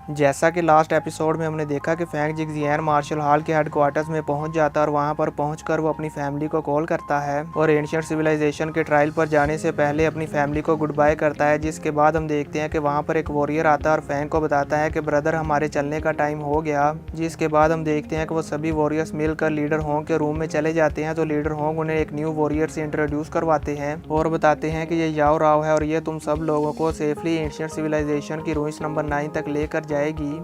जैसा कि last episode में हमने देखा कि फैंग जिंगजियान मार्शल हॉल के हेडक्वार्टर्स में पहुंच जाता है और वहां पर पहुंचकर वो अपनी फैमिली को कॉल करता है और एंशिएंट सिविलाइजेशन के ट्रायल पर जाने से पहले अपनी फैमिली को गुड बाय करता है। जिसके बाद हम देखते हैं कि वहां पर एक वॉरियर आता है और फैंग को बताता है कि ब्रदर हमारे चलने का टाइम हो गया। जिसके बाद हम देखते हैं कि वो सभी वॉरियर्स मिलकर लीडर होंग के रूम में चले जाते हैं। तो लीडर होंग उन्हें एक न्यू वॉरियर से इंट्रोड्यूस करवाते हैं और बताते हैं कि ये याओ राव है और ये तुम सब लोगों को सेफली एंशिएंट सिविलाइजेशन की रूइंस नंबर 9 तक लेकर जाएगी।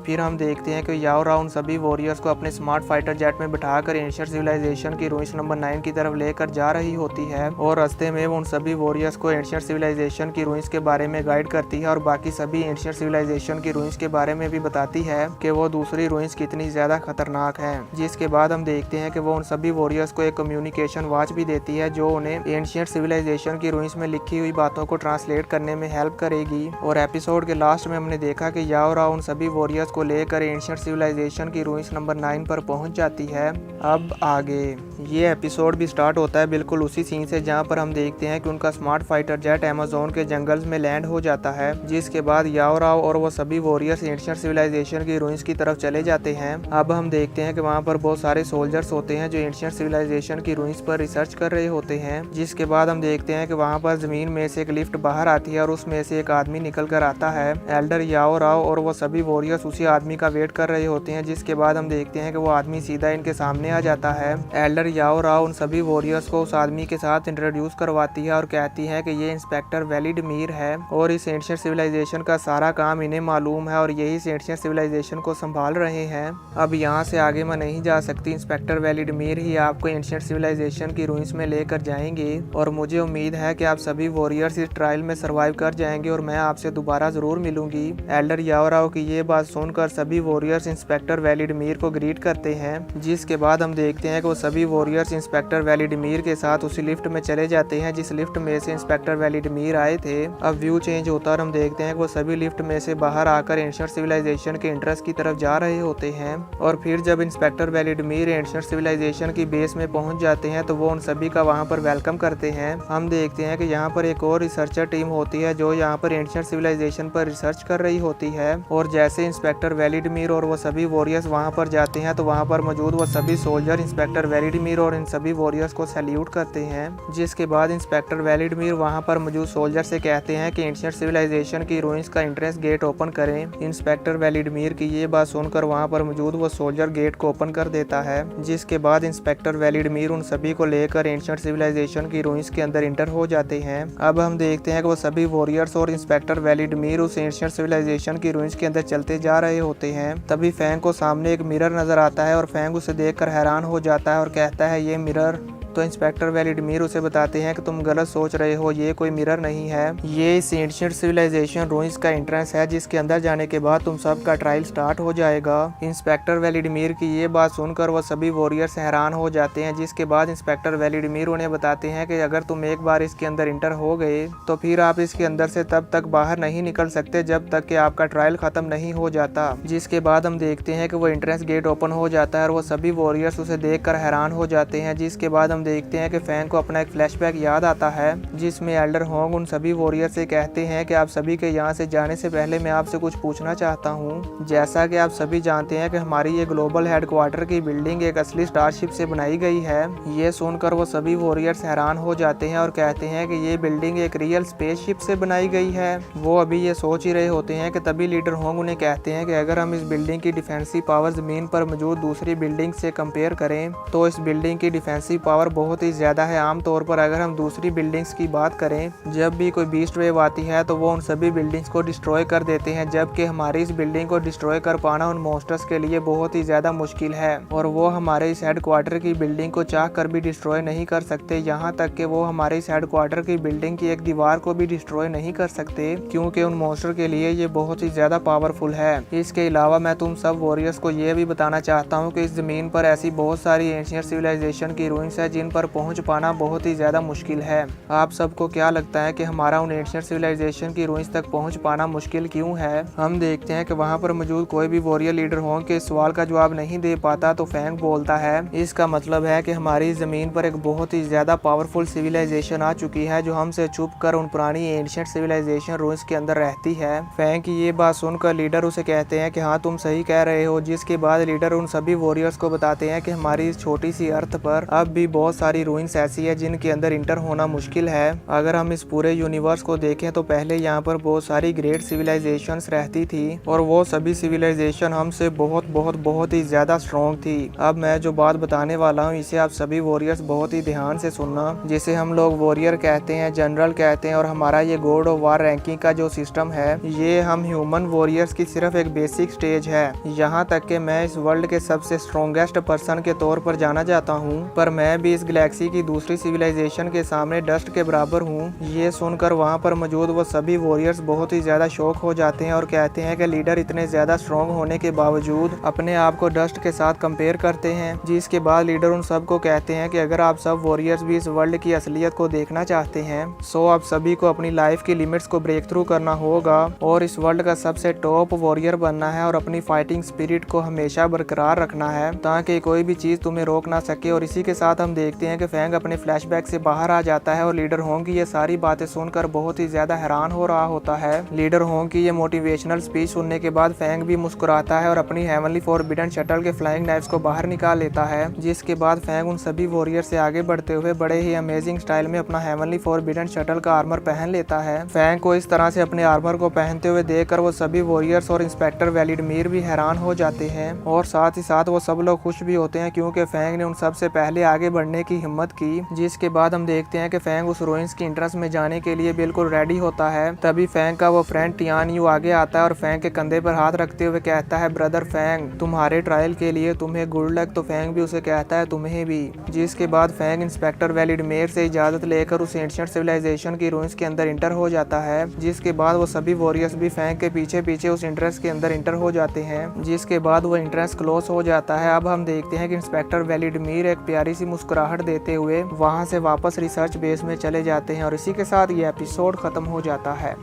फिर हम देखते हैं कि याओ राव उन सभी वॉरियर्स को अपने स्मार्ट फाइटर जेट में बिठाकर एंशिएंट सिविलाइजेशन की रूइंस नंबर 9 की तरफ लेकर जा रही होती है और रास्ते में वो उन सभी वॉरियर्स को एंशिएंट सिविलाइजेशन की रूइंस के बारे में गाइड करती है और बाकी सभी एंशिएंट सिविलाइजेशन की रूइंस के बारे में भी बताती है कि वो दूसरी रूइंस कितनी ज्यादा खतरनाक है। जिसके बाद हम देखते हैं कि वो उन सभी वॉरियर्स को एक कम्युनिकेशन वॉच भी देती है जो उन्हें एंशिएंट सिविलाइजेशन की रूइंस में लिखी हुई बातों को ट्रांसलेट करने में हेल्प करेगी। और एपिसोड के लास्ट में हमने देखा कि याओ राव उन सभी वॉरियर्स को लेकर एंशिएंट सिविलाइजेशन की रूइंस नंबर 9 पर पहुंच जाती है। अब आगे ये एपिसोड भी स्टार्ट होता है बिल्कुल उसी सीन से जहां पर हम देखते हैं कि उनका स्मार्ट फाइटर जेट अमेज़न के जंगल्स में लैंड हो जाता है। जिसके बाद याओ राव और वो सभी वॉरियर्स एंशिएंट सिविलाइजेशन की रूइंस की तरफ चले जाते हैं। अब हम देखते हैं कि वहां पर बहुत सारे सोल्जर्स होते हैं जो एंशिएंट सिविलाइजेशन की रूइंस पर रिसर्च कर रहे होते हैं। जिसके बाद हम देखते हैं कि वहां पर जमीन में से एक लिफ्ट बाहर आती है और उसमें से एक आदमी निकल कर आता है। एल्डर याओ राव और वो सभी वॉरियर्स उसी आदमी का वेट कर रहे होते हैं। जिसके बाद हम देखते हैं कि वो आदमी सीधा इनके सामने आ जाता है। एल्डर याओ राव उन सभी वॉरियर्स को उस आदमी के साथ इंट्रोड्यूस करवाती है और कहती है कि ये इंस्पेक्टर वेलिडमीर है और इस एंशिएंट सिविलाइजेशन का सारा काम इन्हें मालूम है और यही इस एंशिएंट सिविलाइजेशन को संभाल रहे हैं। अब यहाँ से आगे मैं नहीं जा सकती, इंस्पेक्टर वेलिडमीर ही आपको एंशिएंट सिविलाइजेशन की रूइंस में लेकर जाएंगे और मुझे उम्मीद है कि आप सभी वॉरियर्स इस ट्रायल में सर्वाइव कर जाएंगे और मैं आपसे दोबारा जरूर मिलूंगी। एल्डर याओ राव की ये बात सुनकर सभी वॉरियर्स इंस्पेक्टर वेलिडमीर को ग्रीट करते हैं। जिसके बाद हम देखते हैं कि वो सभी वॉरियर्स इंस्पेक्टर वेलिडमीर के साथ उसी लिफ्ट में चले जाते हैं जिस लिफ्ट में से इंस्पेक्टर वेलिडमीर आए थे। अब व्यू चेंज होता है और हम देखते हैं कि वो सभी लिफ्ट में से बाहर आकर एंशिएंट सिविलाइजेशन के इंटरेस्ट की तरफ जा रहे होते हैं। और फिर जब इंस्पेक्टर वेलिडमीर एंशिएंट सिविलाइजेशन की बेस में पहुंच जाते हैं तो वो उन सभी का वहां पर वेलकम करते हैं। हम देखते हैं कि यहाँ पर एक और रिसर्चर टीम होती है जो यहाँ पर एंशिएंट सिविलाइजेशन पर रिसर्च कर रही होती है। और जैसे इंस्पेक्टर वेलिडमीर और वो सभी वॉरियर्स वहां पर जाते हैं तो वहां पर मौजूद वो सभी सोल्जर इंस्पेक्टर वेलिडमीर और इन सभी वॉरियर्स को सैल्यूट करते हैं। जिसके बाद इंस्पेक्टर वेलिडमीर वहां पर मौजूद सोल्जर से कहते हैं कि एंशिएंट सिविलाइजेशन की रूइंस का एंट्रेंस गेट ओपन करें। इंस्पेक्टर वेलिडमीर की ये बात सुनकर वहां पर मौजूद वो सोल्जर गेट को ओपन कर देता है। जिसके बाद इंस्पेक्टर वेलिडमीर उन सभी को लेकर एंशिएंट सिविलाइजेशन की रूइंस के अंदर इंटर हो जाते हैं। अब हम देखते हैं कि वो सभी वॉरियर्स और इंस्पेक्टर वेलिडमीर उस एंशिएंट सिविलाइजेशन की रूइंस के अंदर चलते जा रहे होते हैं। तभी फैंग को सामने एक मिरर नजर आता है और फैंग उसे देखकर हैरान हो जाता है और कहता है ये मिरर। तो इंस्पेक्टर वेलिडमीर उसे बताते हैं कि तुम गलत सोच रहे हो, ये कोई मिरर नहीं है, ये इस एंशिएंट सिविलाइजेशन रूइंस का एंट्रेंस है जिसके अंदर जाने के बाद तुम सबका ट्रायल स्टार्ट हो जाएगा। इंस्पेक्टर वेलिडमीर की ये बात सुनकर वो सभी वॉरियर्स हैरान हो जाते हैं। जिसके बाद इंस्पेक्टर वेलिडमीर उन्हें बताते हैं कि अगर तुम एक बार इसके अंदर इंटर हो गए तो फिर आप इसके अंदर से तब तक बाहर नहीं निकल सकते जब तक कि आपका ट्रायल खत्म नहीं हो जाता। जिसके बाद हम देखते हैं कि वो एंट्रेंस गेट ओपन हो जाता है और वो सभी वॉरियर्स उसे देखकर हैरान हो जाते हैं। जिसके बाद देखते हैं कि फैंग को अपना एक फ्लैशबैक याद आता है जिसमें एल्डर होंग उन सभी वॉरियर से कहते हैं कि आप सभी के यहाँ से जाने से पहले मैं आपसे कुछ पूछना चाहता हूँ। जैसा कि आप सभी जानते हैं कि हमारी ये ग्लोबल हेडक्वार्टर की बिल्डिंग एक असली स्टारशिप से बनाई गई है। ये सुनकर वो सभी वॉरियर्स हैरान हो जाते हैं और कहते हैं कि ये बिल्डिंग एक रियल स्पेसशिप से बनाई गई है। वो अभी ये सोच ही रहे होते हैं कि तभी लीडर होंग उन्हें कहते हैं कि अगर हम इस बिल्डिंग की डिफेंसिव पावर जमीन पर मौजूद दूसरी बिल्डिंग से कंपेयर करें तो इस बिल्डिंग की डिफेंसिव पावर बहुत ही ज्यादा है। आमतौर पर अगर हम दूसरी बिल्डिंग्स की बात करें, जब भी कोई बीस्ट वेव आती है तो वो उन सभी बिल्डिंग्स को डिस्ट्रॉय कर देते हैं, जबकि हमारी इस बिल्डिंग को डिस्ट्रॉय कर पाना उन मॉन्स्टर्स के लिए बहुत ही ज्यादा मुश्किल है और वो हमारे इस हेडक्वार्टर की बिल्डिंग को चाह कर भी डिस्ट्रॉय नहीं कर सकते। यहाँ तक कि वो हमारे इस हेडक्वार्टर की बिल्डिंग की एक दीवार को भी डिस्ट्रॉय नहीं कर सकते क्योंकि उन मॉन्स्टर के लिए ये बहुत ही ज्यादा पावरफुल है। इसके अलावा मैं तुम सब वॉरियर्स को ये भी बताना चाहता हूँ कि इस जमीन पर ऐसी बहुत सारी एंशिएंट सिविलाइजेशन की रूइंस है जिन पर पहुंच पाना बहुत ही ज़्यादा मुश्किल है। आप सबको क्या लगता है कि हमारा उन एंशिएंट सिविलाइजेशन की रूइंस तक पहुंच पाना मुश्किल क्यों है? हम देखते हैं कि वहां पर मौजूद कोई भी वॉरियर लीडर होंग के सवाल का जवाब नहीं दे पाता तो फैंग बोलता है, इसका मतलब है कि हमारी ज़मीन पर एक बहुत ही ज़्यादा पावरफुल सिविलाइजेशन आ चुकी है जो हमसे छुप कर उन पुरानी एंशिएंट सिविलाइजेशन रूइंस के अंदर रहती है। फैंग की ये बात सुनकर लीडर उसे कहते हैं कि हाँ तुम सही कह रहे हो, जिसके बाद लीडर उन सभी वॉरियर्स को बताते हैं कि हमारी इस छोटी सी अर्थ पर अब भी बहुत सारी रूइंस ऐसी है जिनके अंदर इंटर होना मुश्किल है। अगर हम इस पूरे यूनिवर्स को देखें तो पहले यहाँ पर बहुत सारी ग्रेट सिविलाइजेशंस रहती थी और वो सभी सिविलाइजेशन हमसे बहुत ही ज्यादा स्ट्रॉन्ग थी। अब मैं जो बात बताने वाला हूँ इसे आप सभी वॉरियर्स बहुत ही ध्यान से सुनना। जिसे हम लोग वॉरियर कहते हैं, जनरल कहते हैं और हमारा ये गॉड ऑफ वार रैंकिंग का जो सिस्टम है ये हम ह्यूमन वॉरियर्स की सिर्फ एक बेसिक स्टेज है। यहाँ तक कि मैं इस वर्ल्ड के सबसे स्ट्रॉन्गेस्ट पर्सन के तौर पर जाना जाता हूँ, पर मैं भी इस गैलेक्सी की दूसरी सिविलाइजेशन के सामने डस्ट के बराबर हूँ। ये सुनकर वहाँ पर मौजूद वो सभी वॉरियर्स बहुत ही ज्यादा शॉक हो जाते हैं और कहते हैं कि लीडर इतने ज्यादा स्ट्रॉन्ग होने के बावजूद अपने आप को डस्ट के साथ कंपेयर करते हैं। जिसके बाद लीडर उन सबको कहते हैं कि अगर आप सब वॉरियर्स भी इस वर्ल्ड की असलियत को देखना चाहते हैं सो आप सभी को अपनी लाइफ की लिमिट्स को ब्रेक थ्रू करना होगा और इस वर्ल्ड का सबसे टॉप वॉरियर बनना है और अपनी फाइटिंग स्पिरिट को हमेशा बरकरार रखना है ताकि कोई भी चीज तुम्हें रोक ना सके। और इसी के साथ हम देखते हैं कि फैंग अपने फ्लैशबैक से बाहर आ जाता है और लीडर होंग की ये सारी बातें सुनकर बहुत ही ज्यादा हैरान हो रहा होता है। लीडर होंग की ये मोटिवेशनल स्पीच सुनने के बाद फैंग भी मुस्कुराता है और अपनी हेवनली फॉरबिडन शटल के फ्लाइंग नाइफ्स को बाहर निकाल लेता है। जिसके बाद फैंग उन सभी वॉरियर से आगे बढ़ते हुए बड़े ही अमेजिंग स्टाइल में अपना हेवनली फॉरबिडन शटल का आर्मर पहन लेता है। फैंग को इस तरह से अपने आर्मर को पहनते हुए देखकर वो सभी वॉरियर्स और इंस्पेक्टर वेलिडमीर भी हैरान हो जाते हैं और साथ ही साथ वो सब लोग खुश भी होते हैं क्योंकि फैंग ने उन सब से पहले आगे बढ़ने की हिम्मत की। जिसके बाद हम देखते हैं कि फैंग उस रूइंस की इंट्रेंस में जाने के लिए बिल्कुल रेडी होता है। तभी फैंग का वो फ्रेंड टियान यू आगे आता है और फैंग के कंधे पर हाथ रखते हुए कहता है, ब्रदर फैंग तुम्हारे ट्रायल के लिए तुम्हें गुड लक। तो फैंग भी उसे कहता है तुम्हें भी। जिसके बाद फैंग इंस्पेक्टर वेलिडमीर से इजाजत लेकर उस एंशिएंट सिविलाइजेशन की रूइंस के अंदर इंटर हो जाता है। जिसके बाद वो सभी वॉरियर्स भी फैंग के पीछे पीछे उस एंट्रेंस के अंदर इंटर हो जाते हैं। जिसके बाद वो एंट्रेंस क्लोज हो जाता है। अब हम देखते हैं कि इंस्पेक्टर वेलिडमीर एक प्यारी सी मुस्कुराहट देते हुए वहां से वापस रिसर्च बेस में चले जाते हैं और इसी के साथ ये एपिसोड खत्म हो जाता है।